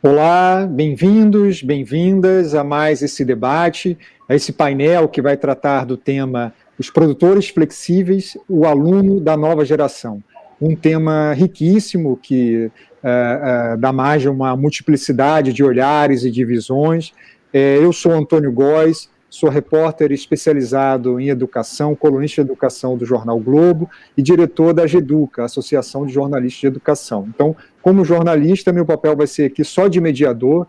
Olá, bem-vindos, bem-vindas a mais esse debate, a esse painel que vai tratar do tema Os Produtores Flexíveis, o Aluno da Nova Geração. Um tema riquíssimo que dá margem a uma multiplicidade de olhares e de visões. Eu sou Antônio Góes, sou repórter especializado em educação, colunista de educação do Jornal Globo e diretor da GEDUCA, Associação de Jornalistas de Educação. Então, como jornalista, meu papel vai ser aqui só de mediador,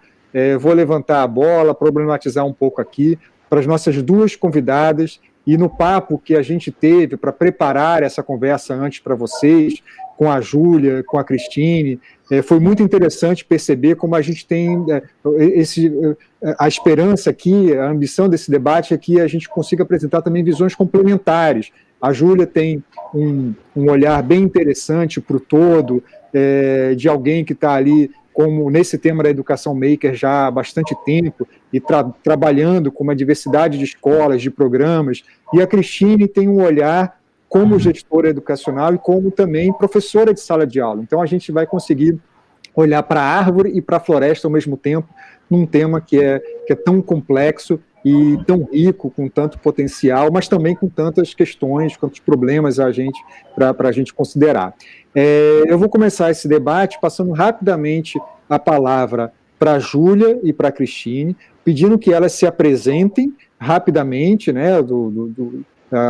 vou levantar a bola, problematizar um pouco aqui para as nossas duas convidadas e no papo que a gente teve para preparar essa conversa antes para vocês, com a Júlia, com a Cristine, foi muito interessante perceber como a gente tem a esperança aqui, a ambição desse debate é que a gente consiga apresentar também visões complementares. A Júlia tem um olhar bem interessante para o todo, de alguém que está ali, como nesse tema da educação maker já há bastante tempo, e trabalhando com uma diversidade de escolas, de programas, e a Cristine tem um olhar como gestora educacional e como também professora de sala de aula. Então, a gente vai conseguir olhar para a árvore e para a floresta ao mesmo tempo, num tema que é tão complexo e tão rico, com tanto potencial, mas também com tantas questões, quantos problemas para a gente considerar. Eu vou começar esse debate passando rapidamente a palavra para a Júlia e para a Cristine, pedindo que elas se apresentem rapidamente, né,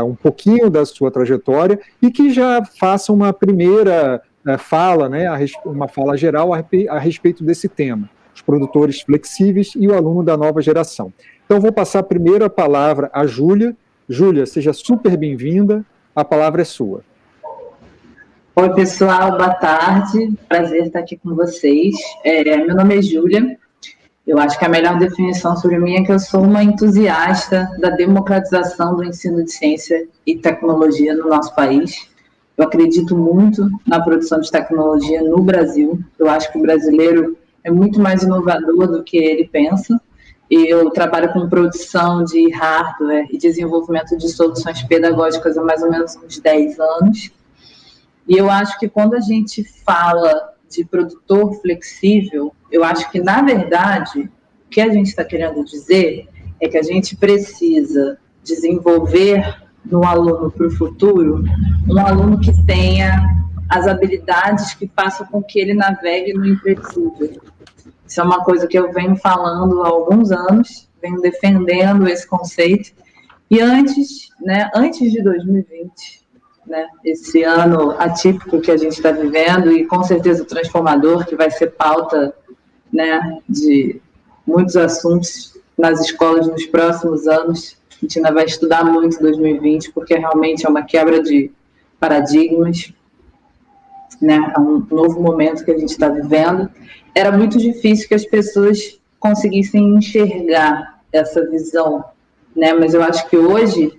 um pouquinho da sua trajetória, e que já façam uma primeira fala, né, uma fala geral a respeito desse tema, os produtores flexíveis e o aluno da nova geração. Então, vou passar primeiro a palavra à Júlia. Júlia, seja super bem-vinda, a palavra é sua. Oi, pessoal, boa tarde, prazer estar aqui com vocês. Meu nome é Júlia. Eu acho que a melhor definição sobre mim é que eu sou uma entusiasta da democratização do ensino de ciência e tecnologia no nosso país. Eu acredito muito na produção de tecnologia no Brasil. Eu acho que o brasileiro é muito mais inovador do que ele pensa. Eu trabalho com produção de hardware e desenvolvimento de soluções pedagógicas há mais ou menos uns 10 anos. E eu acho que quando a gente fala de produtor flexível, eu acho que, na verdade, o que a gente está querendo dizer é que a gente precisa desenvolver no aluno para o futuro um aluno que tenha as habilidades que façam com que ele navegue no imprevisível. Isso é uma coisa que eu venho falando há alguns anos, venho defendendo esse conceito. E antes de 2020, esse ano atípico que a gente está vivendo e com certeza transformador, que vai ser pauta de muitos assuntos nas escolas nos próximos anos. A gente ainda vai estudar muito em 2020, porque realmente é uma quebra de paradigmas, é um novo momento que a gente está vivendo. Era muito difícil que as pessoas conseguissem enxergar essa visão, mas eu acho que hoje,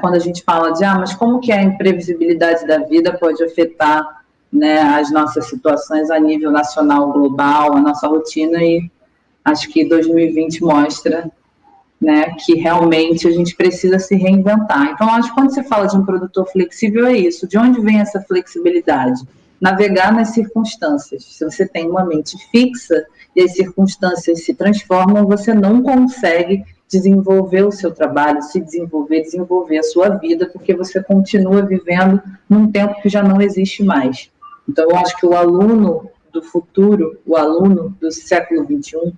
quando a gente fala de, mas como que a imprevisibilidade da vida pode afetar as nossas situações a nível nacional, global, a nossa rotina, e acho que 2020 mostra que realmente a gente precisa se reinventar. Então, acho que quando você fala de um produtor flexível, é isso. De onde vem essa flexibilidade? Navegar nas circunstâncias. Se você tem uma mente fixa e as circunstâncias se transformam, você não consegue desenvolver o seu trabalho, se desenvolver a sua vida, porque você continua vivendo num tempo que já não existe mais. Então, eu acho que o aluno do futuro, o aluno do século XXI,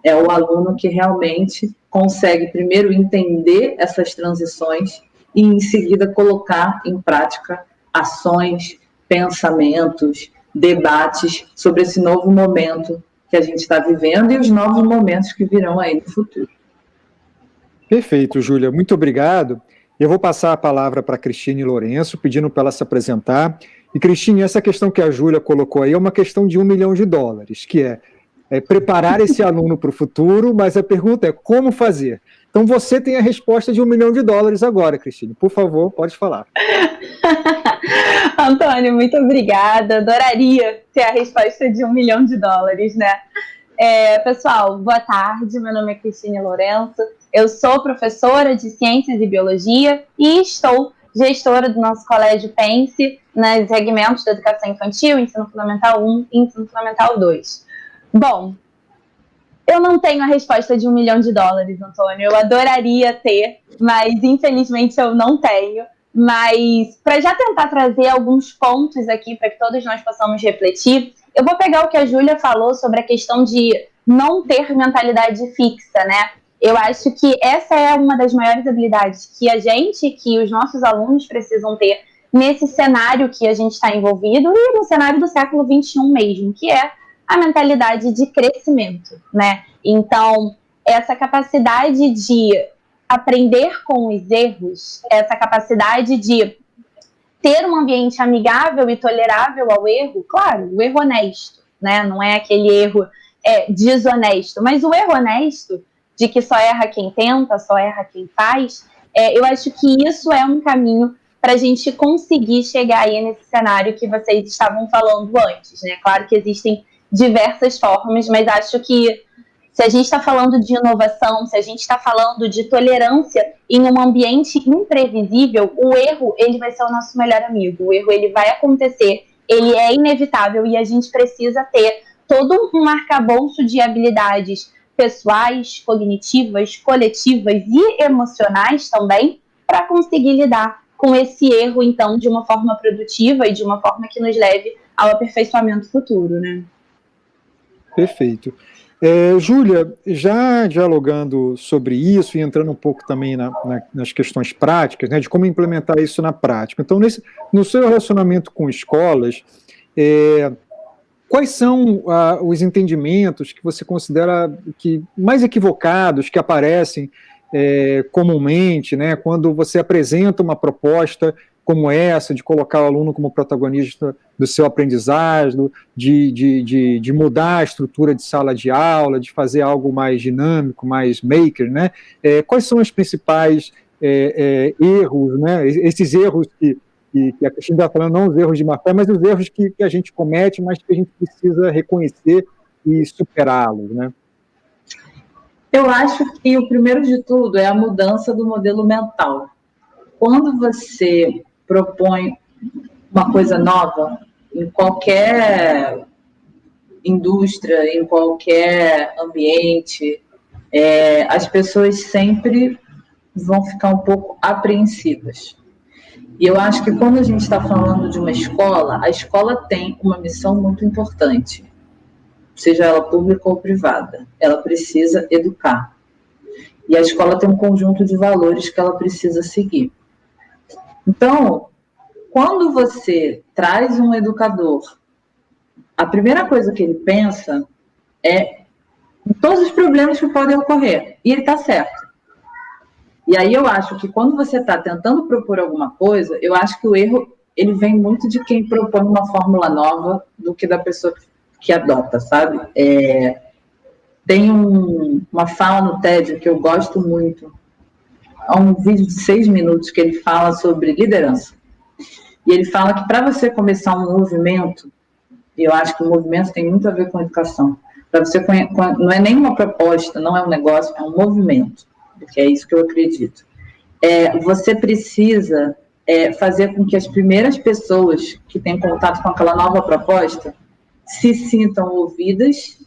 é o aluno que realmente consegue primeiro entender essas transições e, em seguida, colocar em prática ações, pensamentos, debates sobre esse novo momento que a gente está vivendo e os novos momentos que virão aí no futuro. Perfeito, Júlia. Muito obrigado. Eu vou passar a palavra para a Cristine Lourenço, pedindo para ela se apresentar. E, Cristine, essa questão que a Júlia colocou aí é uma questão de $1 milhão, que é preparar esse aluno para o futuro, mas a pergunta é como fazer? Então, você tem a resposta de $1 milhão agora, Cristine. Por favor, pode falar. Antônio, muito obrigada. Adoraria ter a resposta de $1 milhão, pessoal, boa tarde. Meu nome é Cristine Lourenço. Eu sou professora de Ciências e Biologia e estou gestora do nosso colégio Pense nos segmentos da educação infantil, ensino fundamental 1 e ensino fundamental 2. Bom, eu não tenho a resposta de $1 milhão, Antônio. Eu adoraria ter, mas infelizmente eu não tenho. Mas para já tentar trazer alguns pontos aqui para que todos nós possamos refletir, eu vou pegar o que a Júlia falou sobre a questão de não ter mentalidade fixa, né? Eu acho que essa é uma das maiores habilidades que os nossos alunos precisam ter nesse cenário que a gente está envolvido e no cenário do século XXI mesmo, que é a mentalidade de crescimento, né? Então, essa capacidade de aprender com os erros, essa capacidade de ter um ambiente amigável e tolerável ao erro, claro, o erro honesto, né? Não é aquele erro desonesto, mas o erro honesto, de que só erra quem tenta, só erra quem faz, eu acho que isso é um caminho para a gente conseguir chegar aí nesse cenário que vocês estavam falando antes, né? Claro que existem diversas formas, mas acho que se a gente está falando de inovação, se a gente está falando de tolerância em um ambiente imprevisível, o erro ele vai ser o nosso melhor amigo. O erro ele vai acontecer, ele é inevitável e a gente precisa ter todo um arcabouço de habilidades pessoais, cognitivas, coletivas e emocionais também para conseguir lidar com esse erro, então, de uma forma produtiva e de uma forma que nos leve ao aperfeiçoamento futuro, né? Perfeito. Júlia, já dialogando sobre isso e entrando um pouco também nas questões práticas, né, de como implementar isso na prática. Então, no seu relacionamento com escolas, quais são os entendimentos que você considera que mais equivocados que aparecem comumente, né, quando você apresenta uma proposta como essa, de colocar o aluno como protagonista do seu aprendizado, de mudar a estrutura de sala de aula, de fazer algo mais dinâmico, mais maker, né? Quais são os principais erros, né? Esses erros que a Cristina está falando, não os erros de má fé, mas os erros que a gente comete, mas que a gente precisa reconhecer e superá-los, né? Eu acho que o primeiro de tudo é a mudança do modelo mental. Quando você propõe uma coisa nova, em qualquer indústria, em qualquer ambiente, as pessoas sempre vão ficar um pouco apreensivas. E eu acho que quando a gente está falando de uma escola, a escola tem uma missão muito importante, seja ela pública ou privada. Ela precisa educar. E a escola tem um conjunto de valores que ela precisa seguir. Então, quando você traz um educador, a primeira coisa que ele pensa é em todos os problemas que podem ocorrer. E ele está certo. E aí eu acho que quando você está tentando propor alguma coisa, eu acho que o erro ele vem muito de quem propõe uma fórmula nova do que da pessoa que adota, sabe? Tem uma fala no TED que eu gosto muito. Há um vídeo de 6 minutos que ele fala sobre liderança. E ele fala que para você começar um movimento, e eu acho que o movimento tem muito a ver com educação, para você não é nem uma proposta, não é um negócio, é um movimento, porque é isso que eu acredito. Você precisa fazer com que as primeiras pessoas que têm contato com aquela nova proposta se sintam ouvidas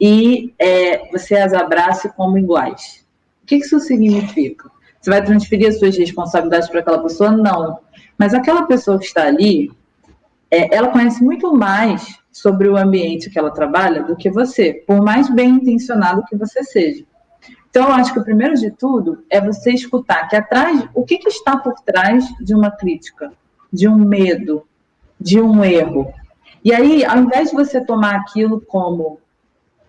e você as abrace como iguais. O que isso significa? Você vai transferir as suas responsabilidades para aquela pessoa? Não. Mas aquela pessoa que está ali, ela conhece muito mais sobre o ambiente que ela trabalha do que você, por mais bem intencionado que você seja. Então, eu acho que o primeiro de tudo é você escutar o que está por trás de uma crítica, de um medo, de um erro. E aí, ao invés de você tomar aquilo como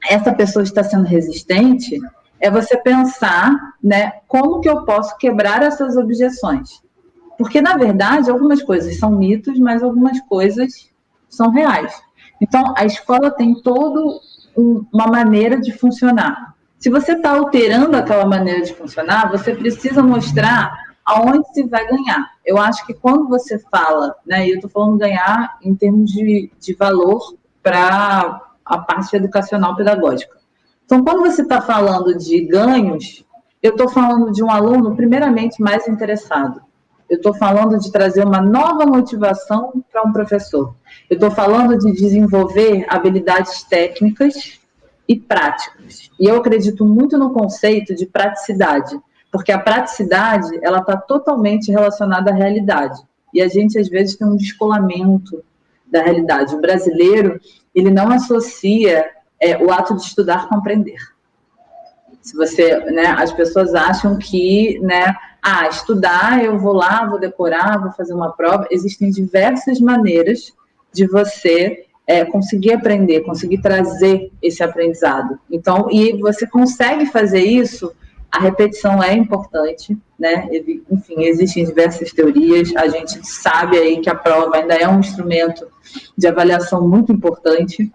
essa pessoa está sendo resistente, é você pensar, né, como que eu posso quebrar essas objeções. Porque, na verdade, algumas coisas são mitos, mas algumas coisas são reais. Então, a escola tem toda uma maneira de funcionar. Se você está alterando aquela maneira de funcionar, você precisa mostrar aonde se vai ganhar. Eu acho que quando você fala, né, e eu estou falando ganhar em termos de valor para a parte educacional pedagógica. Então, quando você está falando de ganhos, eu estou falando de um aluno, primeiramente, mais interessado. Eu estou falando de trazer uma nova motivação para um professor. Eu estou falando de desenvolver habilidades técnicas e práticos. E eu acredito muito no conceito de praticidade, porque a praticidade, ela está totalmente relacionada à realidade. E a gente, às vezes, tem um descolamento da realidade. O brasileiro, ele não associa o ato de estudar com aprender. Se você, né, as pessoas acham que, né, estudar, eu vou lá, vou decorar, vou fazer uma prova. Existem diversas maneiras de você conseguir aprender, conseguir trazer esse aprendizado. Então, e você consegue fazer isso, a repetição é importante, né? Enfim, existem diversas teorias, a gente sabe aí que a prova ainda é um instrumento de avaliação muito importante,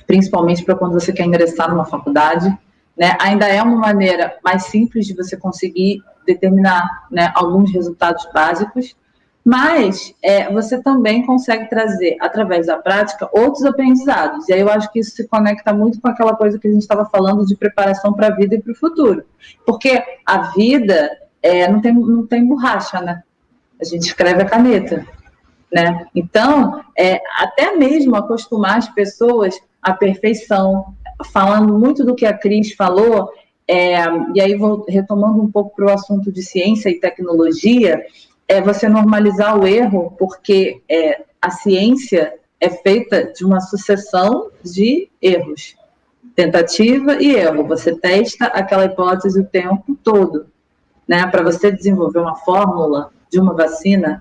principalmente para quando você quer ingressar numa faculdade, né? Ainda é uma maneira mais simples de você conseguir determinar, né, alguns resultados básicos, mas você também consegue trazer, através da prática, outros aprendizados. E aí eu acho que isso se conecta muito com aquela coisa que a gente estava falando de preparação para a vida e para o futuro. Porque a vida não tem borracha, né? A gente escreve a caneta, né? Então, até mesmo acostumar as pessoas à perfeição, falando muito do que a Cris falou, e aí vou retomando um pouco para o assunto de ciência e tecnologia, você normalizar o erro, porque a ciência é feita de uma sucessão de erros. Tentativa e erro. Você testa aquela hipótese o tempo todo, né? Para você desenvolver uma fórmula de uma vacina,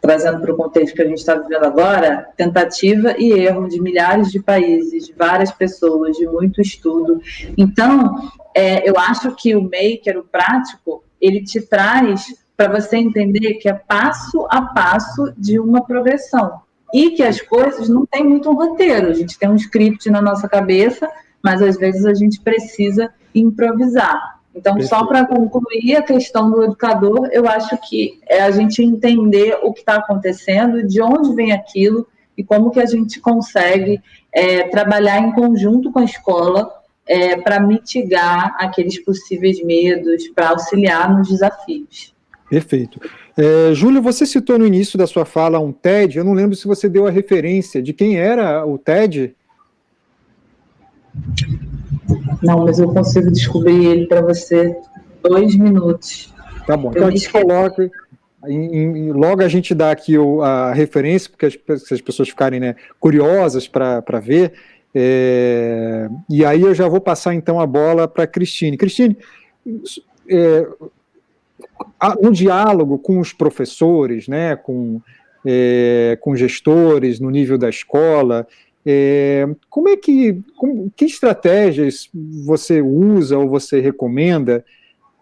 trazendo para o contexto que a gente está vivendo agora, tentativa e erro de milhares de países, de várias pessoas, de muito estudo. Então, eu acho que o maker, o prático, ele te traz para você entender que é passo a passo de uma progressão. E que as coisas não tem muito um roteiro. A gente tem um script na nossa cabeça, mas às vezes a gente precisa improvisar. Então, só para concluir a questão do educador, eu acho que é a gente entender o que está acontecendo, de onde vem aquilo e como que a gente consegue trabalhar em conjunto com a escola para mitigar aqueles possíveis medos, para auxiliar nos desafios. Perfeito. Júlio, você citou no início da sua fala um TED, eu não lembro se você deu a referência de quem era o TED. Não, mas eu consigo descobrir ele para você 2 minutos. Tá bom, então a gente coloca, logo a gente dá aqui a referência, porque se as pessoas ficarem, né, curiosas para ver, e aí eu já vou passar então a bola para a Cristine. Cristine, no diálogo com os professores, né, com gestores no nível da escola, que estratégias você usa ou você recomenda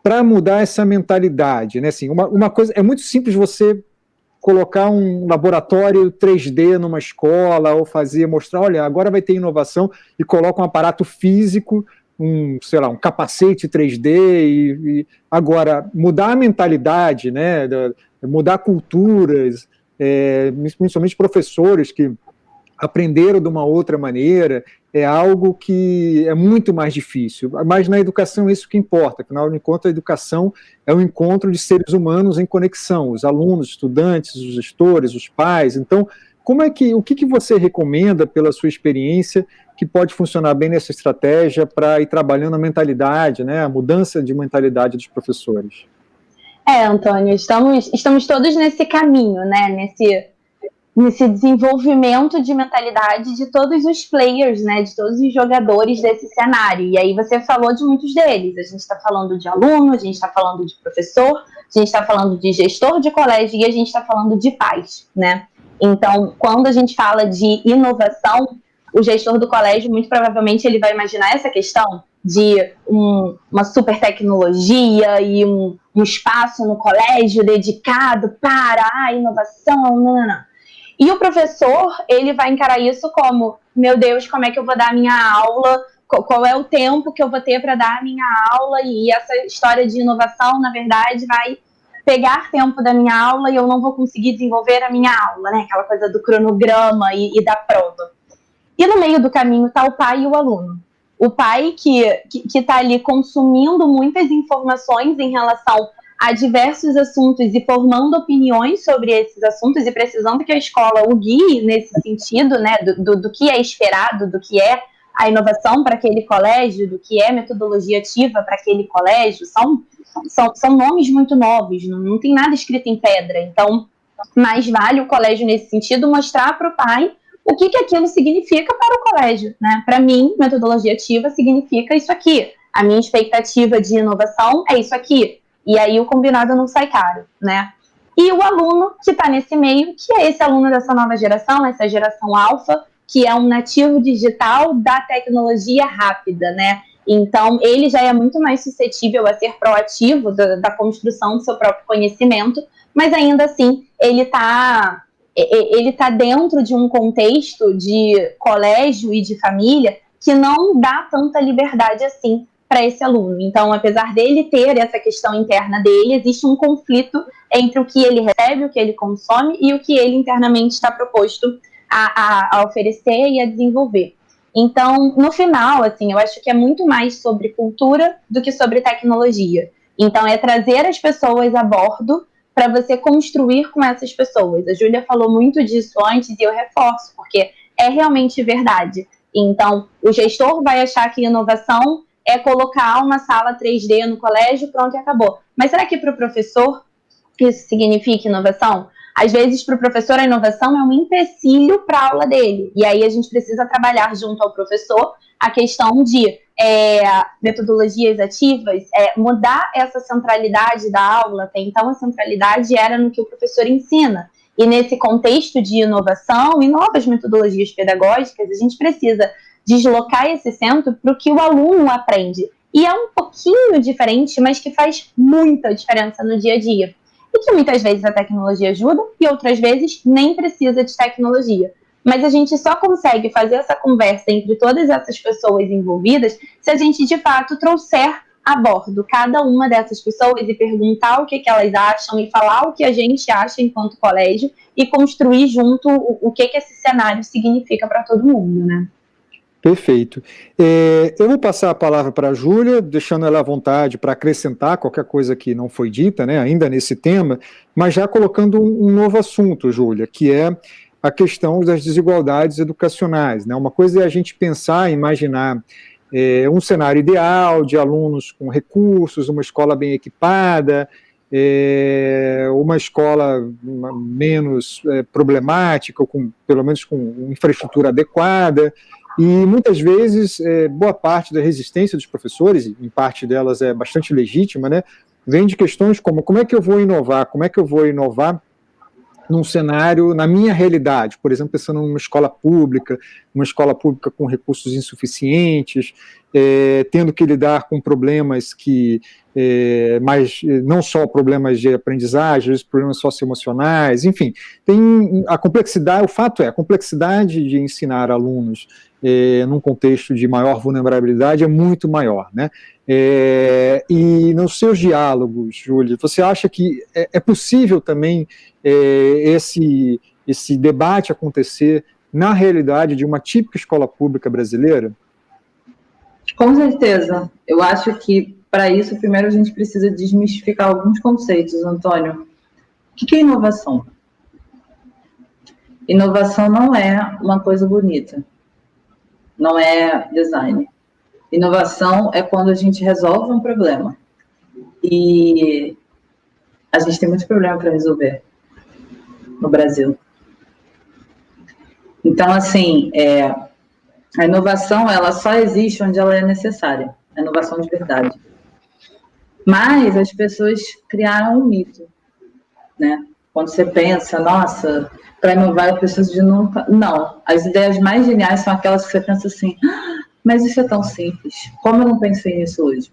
para mudar essa mentalidade, né? Assim, uma coisa, é muito simples você colocar um laboratório 3D numa escola ou mostrar, olha, agora vai ter inovação e coloca um aparato físico, sei lá, um capacete 3D e agora mudar a mentalidade, né? Mudar culturas, principalmente professores que aprenderam de uma outra maneira, é algo que é muito mais difícil. Mas na educação é isso que importa. Afinal de contas, a educação é um encontro de seres humanos em conexão, os alunos, estudantes, os gestores, os pais. Então, o que você recomenda pela sua experiência que pode funcionar bem nessa estratégia para ir trabalhando a mentalidade, né, a mudança de mentalidade dos professores? Antônio, estamos todos nesse caminho, né, nesse desenvolvimento de mentalidade de todos os players, né, de todos os jogadores desse cenário. E aí você falou de muitos deles. A gente está falando de aluno, a gente está falando de professor, a gente está falando de gestor de colégio e a gente está falando de pais, né? Então, quando a gente fala de inovação, o gestor do colégio, muito provavelmente, ele vai imaginar essa questão de uma super tecnologia e um espaço no colégio dedicado para a inovação, não. E o professor, ele vai encarar isso como, meu Deus, como é que eu vou dar a minha aula? Qual é o tempo que eu vou ter para dar a minha aula? E essa história de inovação, na verdade, vai pegar tempo da minha aula e eu não vou conseguir desenvolver a minha aula, né? Aquela coisa do cronograma e da prova. E no meio do caminho está o pai e o aluno. O pai que está ali consumindo muitas informações em relação a diversos assuntos e formando opiniões sobre esses assuntos e precisando que a escola o guie nesse sentido, né, do que é esperado, do que é a inovação para aquele colégio, do que é metodologia ativa para aquele colégio, são nomes muito novos, não tem nada escrito em pedra. Então, mais vale o colégio, nesse sentido, mostrar para o pai o que aquilo significa para o colégio, né? Para mim, metodologia ativa significa isso aqui. A minha expectativa de inovação é isso aqui. E aí o combinado não sai caro, né? E o aluno que está nesse meio, que é esse aluno dessa nova geração, essa geração alfa, que é um nativo digital da tecnologia rápida, né? Então, ele já é muito mais suscetível a ser proativo da construção do seu próprio conhecimento, mas ainda assim, ele tá dentro de um contexto de colégio e de família que não dá tanta liberdade assim para esse aluno. Então, apesar dele ter essa questão interna dele, existe um conflito entre o que ele recebe, o que ele consome e o que ele internamente está proposto a oferecer e a desenvolver. Então, no final, assim, eu acho que é muito mais sobre cultura do que sobre tecnologia. Então, é trazer as pessoas a bordo para você construir com essas pessoas. A Júlia falou muito disso antes e eu reforço, porque é realmente verdade. Então, o gestor vai achar que inovação é colocar uma sala 3D no colégio, pronto e acabou. Mas será que para o professor isso significa inovação? Às vezes, para o professor, a inovação é um empecilho para a aula dele. E aí a gente precisa trabalhar junto ao professor a questão de metodologias ativas, mudar essa centralidade da aula. Até então, a centralidade era no que o professor ensina. E nesse contexto de inovação e novas metodologias pedagógicas, a gente precisa deslocar esse centro para o que o aluno aprende. E é um pouquinho diferente, mas que faz muita diferença no dia a dia. E que muitas vezes a tecnologia ajuda e outras vezes nem precisa de tecnologia. Mas a gente só consegue fazer essa conversa entre todas essas pessoas envolvidas se a gente, de fato, trouxer a bordo cada uma dessas pessoas e perguntar o que elas acham e falar o que a gente acha enquanto colégio e construir junto o que esse cenário significa para todo mundo, né? Perfeito. Eu vou passar a palavra para a Júlia, deixando ela à vontade para acrescentar qualquer coisa que não foi dita, né, ainda nesse tema, mas já colocando um novo assunto, Júlia, que é a questão das desigualdades educacionais, né? Uma coisa é a gente pensar, imaginar um cenário ideal de alunos com recursos, uma escola bem equipada, uma escola menos problemática, ou pelo menos com infraestrutura adequada. E muitas vezes, boa parte da resistência dos professores, em parte delas é bastante legítima, né, vem de questões como é que eu vou inovar, como é que eu vou inovar num cenário, na minha realidade, por exemplo, pensando numa escola pública com recursos insuficientes, tendo que lidar com problemas mas não só problemas de aprendizagem, às vezes problemas socioemocionais, enfim, tem a complexidade, o fato é, a complexidade de ensinar alunos num contexto de maior vulnerabilidade é muito maior, né? E nos seus diálogos, Júlia, você acha que é possível também esse debate acontecer na realidade de uma típica escola pública brasileira? Com certeza. Eu acho que, para isso, primeiro a gente precisa desmistificar alguns conceitos, Antônio. O que é inovação? Inovação não é uma coisa bonita. Não é design. Inovação é quando a gente resolve um problema. E a gente tem muito problema para resolver no Brasil. Então, assim, a inovação, ela só existe onde ela é necessária. A inovação de verdade. Mas as pessoas criaram um mito, né? Quando você pensa, nossa, para inovar eu preciso de nunca... Não, as ideias mais geniais são aquelas que você pensa assim, mas isso é tão simples, como eu não pensei nisso hoje?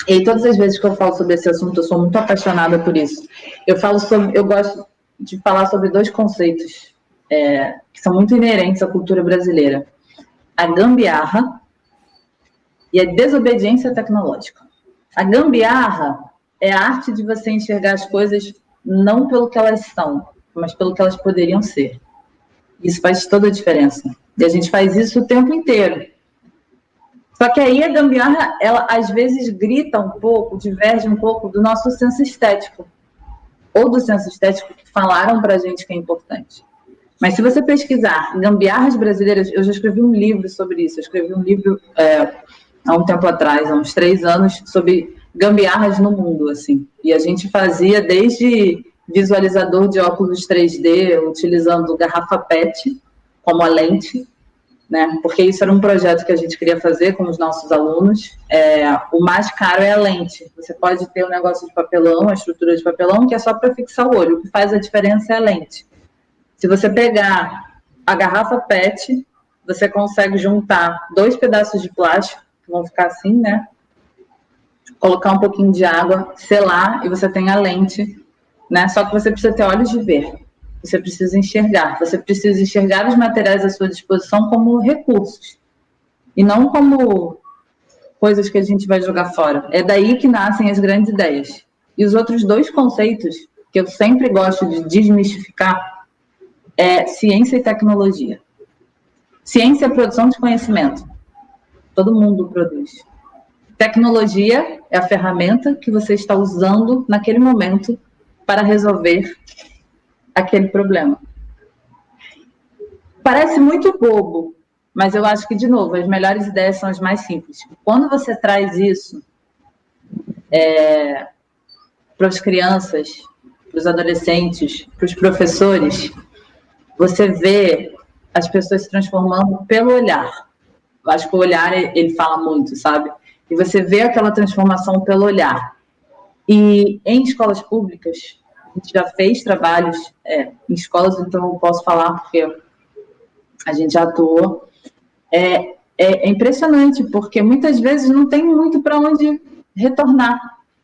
E todas as vezes que eu falo sobre esse assunto, eu sou muito apaixonada por isso. Eu gosto de falar sobre dois conceitos que são muito inerentes à cultura brasileira. A gambiarra e a desobediência tecnológica. A gambiarra é a arte de você enxergar as coisas não pelo que elas são, mas pelo que elas poderiam ser. Isso faz toda a diferença. E a gente faz isso o tempo inteiro. Só que aí a gambiarra, ela às vezes grita um pouco, diverge um pouco do nosso senso estético. Ou do senso estético que falaram pra gente que é importante. Mas se você pesquisar gambiarras brasileiras, eu já escrevi um livro sobre isso. Eu escrevi um livro há um tempo atrás, há uns 3 anos, sobre gambiarras no mundo, assim. E a gente fazia desde visualizador de óculos 3D, utilizando garrafa PET como a lente, né? Porque isso era um projeto que a gente queria fazer com os nossos alunos. O mais caro é a lente. Você pode ter um negócio de papelão, a estrutura de papelão, que é só para fixar o olho. O que faz a diferença é a lente. Se você pegar a garrafa PET, você consegue juntar 2 pedaços de plástico, que vão ficar assim, né? Colocar um pouquinho de água, selar, e você tem a lente, né? Só que você precisa ter olhos de ver. Você precisa enxergar. Você precisa enxergar os materiais à sua disposição como recursos. E não como coisas que a gente vai jogar fora. É daí que nascem as grandes ideias. E os outros 2 conceitos, que eu sempre gosto de desmistificar, é ciência e tecnologia. Ciência é a produção de conhecimento. Todo mundo produz. Tecnologia é a ferramenta que você está usando naquele momento para resolver aquele problema. Parece muito bobo, mas eu acho que, de novo, as melhores ideias são as mais simples. Quando você traz isso para as crianças, para os adolescentes, para os professores, você vê as pessoas se transformando pelo olhar. Eu acho que o olhar, ele fala muito, sabe? E você vê aquela transformação pelo olhar. E em escolas públicas, a gente já fez trabalhos em escolas, então eu posso falar porque a gente já atuou. É impressionante, porque muitas vezes não tem muito para onde retornar.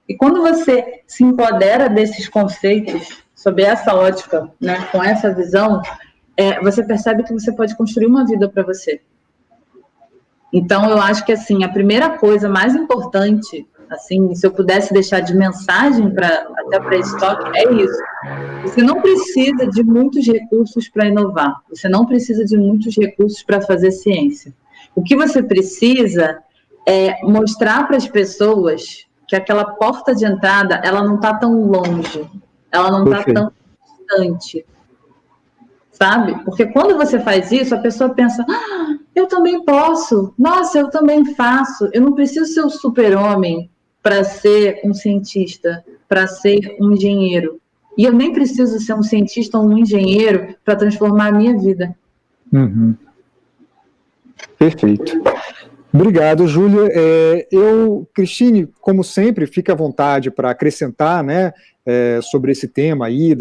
E quando você se empodera desses conceitos, sob essa ótica, né, com essa visão, você percebe que você pode construir uma vida para você. Então, eu acho que, assim, a primeira coisa mais importante, assim, se eu pudesse deixar de mensagem até para esse toque, é isso. Você não precisa de muitos recursos para inovar. Você não precisa de muitos recursos para fazer ciência. O que você precisa é mostrar para as pessoas que aquela porta de entrada, ela não está tão longe, ela não está tão distante. Sabe? Porque quando você faz isso, a pessoa pensa, eu também posso, nossa, eu também faço, eu não preciso ser um super-homem para ser um cientista, para ser um engenheiro. E eu nem preciso ser um cientista ou um engenheiro para transformar a minha vida. Uhum. Perfeito. Obrigado, Júlia. Cristine, como sempre, fica à vontade para acrescentar, né, sobre esse tema aí,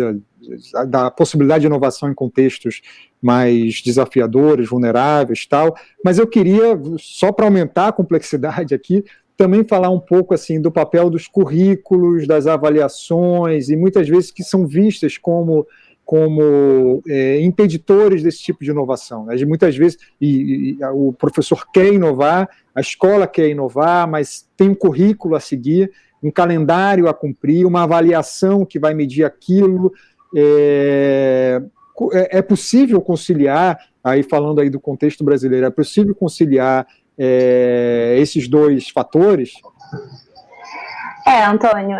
da possibilidade de inovação em contextos mais desafiadores, vulneráveis e tal, mas eu queria, só para aumentar a complexidade aqui, também falar um pouco assim do papel dos currículos, das avaliações, e muitas vezes que são vistas como impeditores desse tipo de inovação. Né? Muitas vezes o professor quer inovar, a escola quer inovar, mas tem um currículo a seguir, um calendário a cumprir, uma avaliação que vai medir aquilo. É possível conciliar, aí falando aí do contexto brasileiro, é possível conciliar esses 2 fatores? Antônio,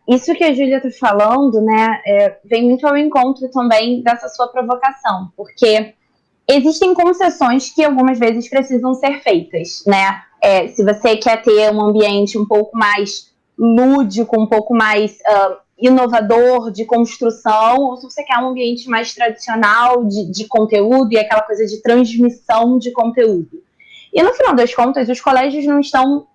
isso que a Júlia está falando, né, vem muito ao encontro também dessa sua provocação, porque existem concessões que algumas vezes precisam ser feitas, né? Se você quer ter um ambiente um pouco mais lúdico, um pouco mais inovador de construção, ou se você quer um ambiente mais tradicional de conteúdo e aquela coisa de transmissão de conteúdo. E no final das contas, os colégios não estão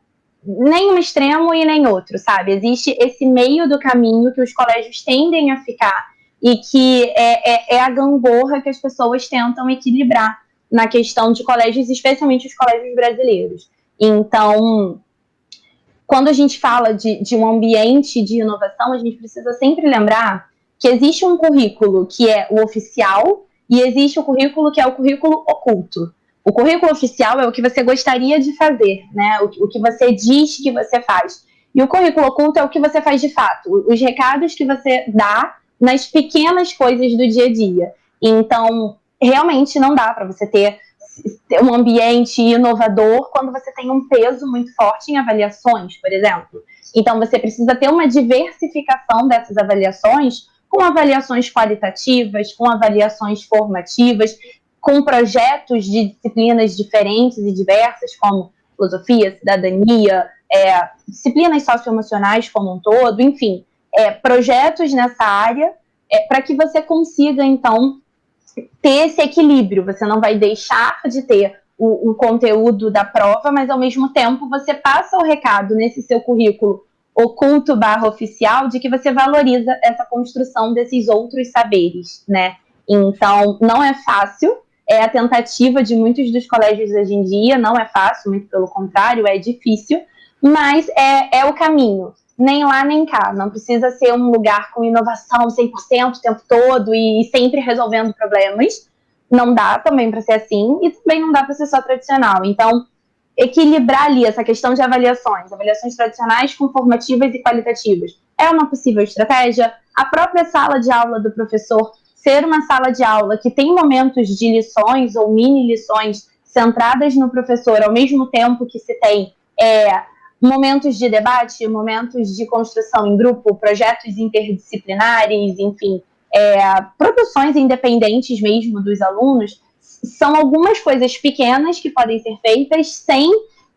nem um extremo e nem outro, sabe? Existe esse meio do caminho que os colégios tendem a ficar e que é a gangorra que as pessoas tentam equilibrar na questão de colégios, especialmente os colégios brasileiros. Então, quando a gente fala de um ambiente de inovação, a gente precisa sempre lembrar que existe um currículo que é o oficial e existe o currículo que é o currículo oculto. O currículo oficial é o que você gostaria de fazer, né? O que você diz que você faz. E o currículo oculto é o que você faz de fato, os recados que você dá nas pequenas coisas do dia a dia. Então, realmente não dá para você ter um ambiente inovador quando você tem um peso muito forte em avaliações, por exemplo. Então, você precisa ter uma diversificação dessas avaliações com avaliações qualitativas, com avaliações formativas, com projetos de disciplinas diferentes e diversas, como filosofia, cidadania, disciplinas socioemocionais como um todo, enfim, projetos nessa área, para que você consiga, então, ter esse equilíbrio. Você não vai deixar de ter o conteúdo da prova, mas, ao mesmo tempo, você passa o recado nesse seu currículo oculto/oficial de que você valoriza essa construção desses outros saberes, né? Então, não é fácil, é a tentativa de muitos dos colégios hoje em dia, não é fácil, muito pelo contrário, é difícil, mas é o caminho. Nem lá, nem cá. Não precisa ser um lugar com inovação 100% o tempo todo e sempre resolvendo problemas. Não dá também para ser assim e também não dá para ser só tradicional. Então, equilibrar ali essa questão de avaliações tradicionais com formativas e qualitativas, é uma possível estratégia. A própria sala de aula do professor ser uma sala de aula que tem momentos de lições ou mini lições centradas no professor, ao mesmo tempo que se tem momentos de debate, momentos de construção em grupo, projetos interdisciplinares, enfim, produções independentes mesmo dos alunos, são algumas coisas pequenas que podem ser feitas sem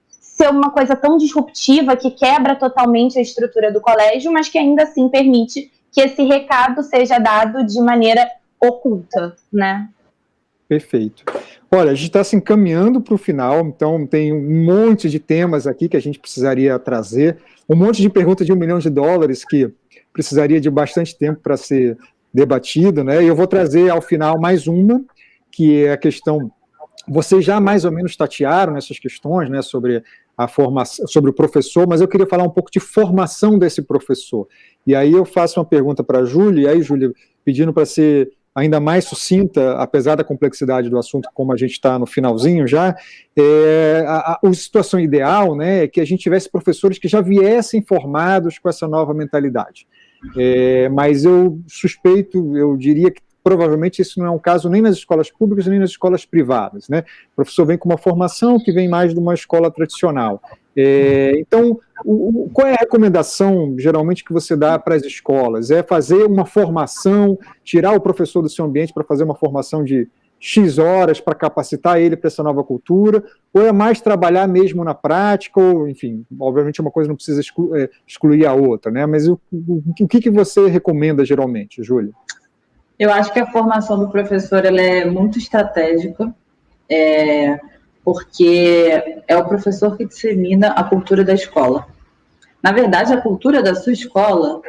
ser uma coisa tão disruptiva que quebra totalmente a estrutura do colégio, mas que ainda assim permite que esse recado seja dado de maneira oculta, né? Perfeito. Olha, a gente está se encaminhando para o final, então tem um monte de temas aqui que a gente precisaria trazer, um monte de perguntas de $1 milhão que precisaria de bastante tempo para ser debatido, né? E eu vou trazer ao final mais uma, que é a questão, vocês já mais ou menos tatearam nessas questões, né, sobre a formação, sobre o professor, mas eu queria falar um pouco de formação desse professor. E aí eu faço uma pergunta para a Júlia, e aí, Júlia, pedindo para ser ainda mais sucinta, apesar da complexidade do assunto, como a gente está no finalzinho já, a situação ideal, né, é que a gente tivesse professores que já viessem formados com essa nova mentalidade. Mas eu suspeito, eu diria que provavelmente isso não é um caso nem nas escolas públicas, nem nas escolas privadas, né? O professor vem com uma formação que vem mais de uma escola tradicional. Então, qual é a recomendação, geralmente, que você dá para as escolas? É fazer uma formação, tirar o professor do seu ambiente para fazer uma formação de X horas para capacitar ele para essa nova cultura, ou é mais trabalhar mesmo na prática, ou, enfim, obviamente uma coisa não precisa excluir a outra, né? Mas o que você recomenda, geralmente, Júlia? Eu acho que a formação do professor ela é muito estratégica, porque é o professor que dissemina a cultura da escola. Na verdade, a cultura da sua escola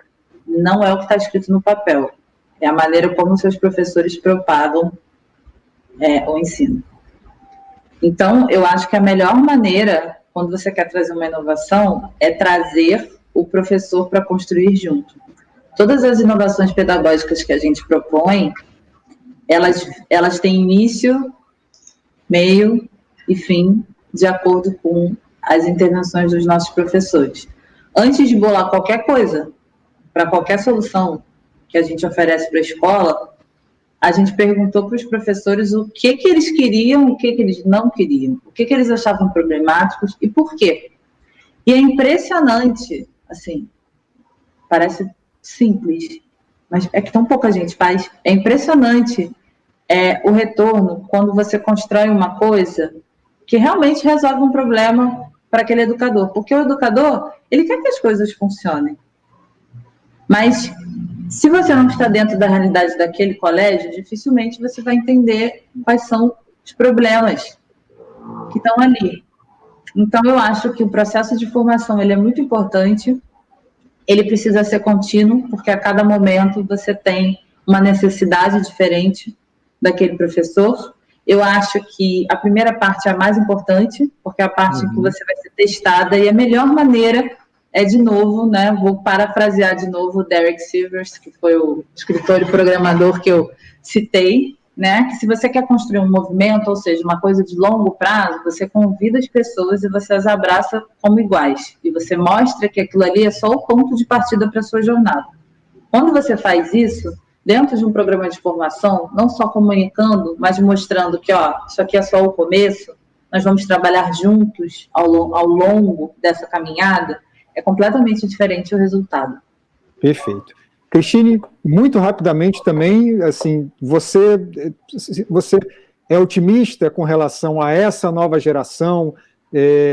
não é o que está escrito no papel, é a maneira como seus professores propagam o ensino. Então, eu acho que a melhor maneira, quando você quer trazer uma inovação, é trazer o professor para construir junto. Todas as inovações pedagógicas que a gente propõe, elas têm início, meio e fim, de acordo com as intervenções dos nossos professores. Antes de bolar qualquer coisa, para qualquer solução que a gente oferece para a escola, a gente perguntou para os professores o que eles queriam, o que eles não queriam, o que eles achavam problemáticos e por quê. E é impressionante, assim, parece simples, mas é que tão pouca gente faz. É impressionante o retorno quando você constrói uma coisa que realmente resolve um problema para aquele educador, porque o educador, ele quer que as coisas funcionem. Mas se você não está dentro da realidade daquele colégio, dificilmente você vai entender quais são os problemas que estão ali. Então, eu acho que o processo de formação ele é muito importante. Ele precisa ser contínuo, porque a cada momento você tem uma necessidade diferente daquele professor. Eu acho que a primeira parte é a mais importante, porque é a parte que você vai ser testada, e a melhor maneira de novo, né, vou parafrasear de novo o Derek Sivers, que foi o escritor e programador que eu citei, né, que se você quer construir um movimento, ou seja, uma coisa de longo prazo, você convida as pessoas e você as abraça como iguais. E você mostra que aquilo ali é só o ponto de partida para a sua jornada. Quando você faz isso, dentro de um programa de formação, não só comunicando, mas mostrando que, isso aqui é só o começo, nós vamos trabalhar juntos ao longo dessa caminhada, é completamente diferente o resultado. Perfeito. Cristine, muito rapidamente também, assim, você é otimista com relação a essa nova geração,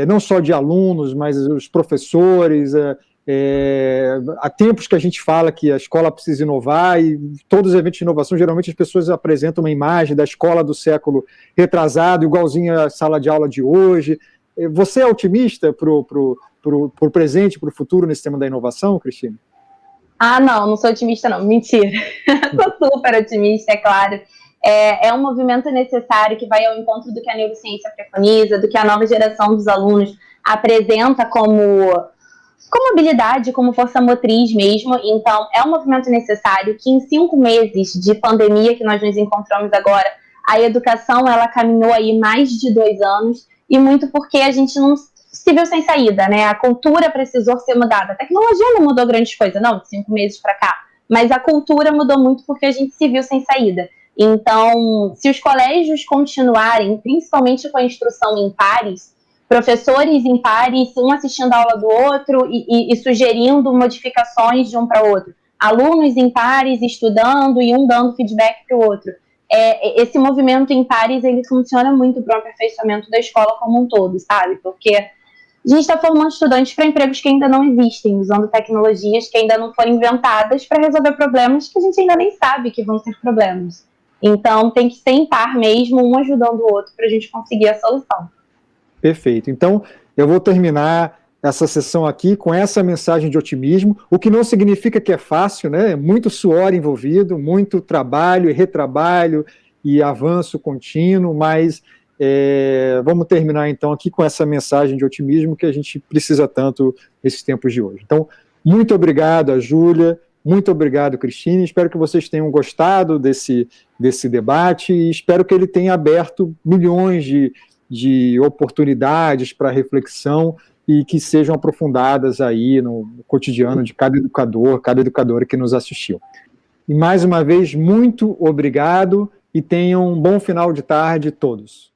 não só de alunos, mas os professores. Há tempos que a gente fala que a escola precisa inovar, e todos os eventos de inovação, geralmente as pessoas apresentam uma imagem da escola do século retrasado, igualzinho à sala de aula de hoje. Você é otimista para o presente, para o futuro nesse tema da inovação, Cristine? Ah, não sou otimista não, mentira. Sou super otimista, é claro. É um movimento necessário que vai ao encontro do que a neurociência preconiza, do que a nova geração dos alunos apresenta como habilidade, como força motriz mesmo. Então, é um movimento necessário que em 5 meses de pandemia que nós nos encontramos agora, a educação, ela caminhou aí mais de 2 anos, e muito porque a gente não se viu sem saída, né? A cultura precisou ser mudada. A tecnologia não mudou grandes coisas, não, de 5 meses para cá, mas a cultura mudou muito porque a gente se viu sem saída. Então, se os colégios continuarem, principalmente com a instrução em pares, professores em pares, um assistindo a aula do outro e sugerindo modificações de um para o outro, alunos em pares estudando e um dando feedback para o outro. Esse movimento em pares, ele funciona muito para o aperfeiçoamento da escola como um todo, sabe? Porque a gente está formando estudantes para empregos que ainda não existem, usando tecnologias que ainda não foram inventadas para resolver problemas que a gente ainda nem sabe que vão ser problemas. Então, tem que ser em par mesmo, um ajudando o outro para a gente conseguir a solução. Perfeito. Então, eu vou terminar essa sessão aqui com essa mensagem de otimismo, o que não significa que é fácil, né? É muito suor envolvido, muito trabalho e retrabalho e avanço contínuo, mas vamos terminar então aqui com essa mensagem de otimismo que a gente precisa tanto nesses tempos de hoje. Então, muito obrigado a Júlia, muito obrigado, Cristine, espero que vocês tenham gostado desse debate e espero que ele tenha aberto milhões de oportunidades para reflexão e que sejam aprofundadas aí no cotidiano de cada educador, cada educadora que nos assistiu. E mais uma vez, muito obrigado e tenham um bom final de tarde todos.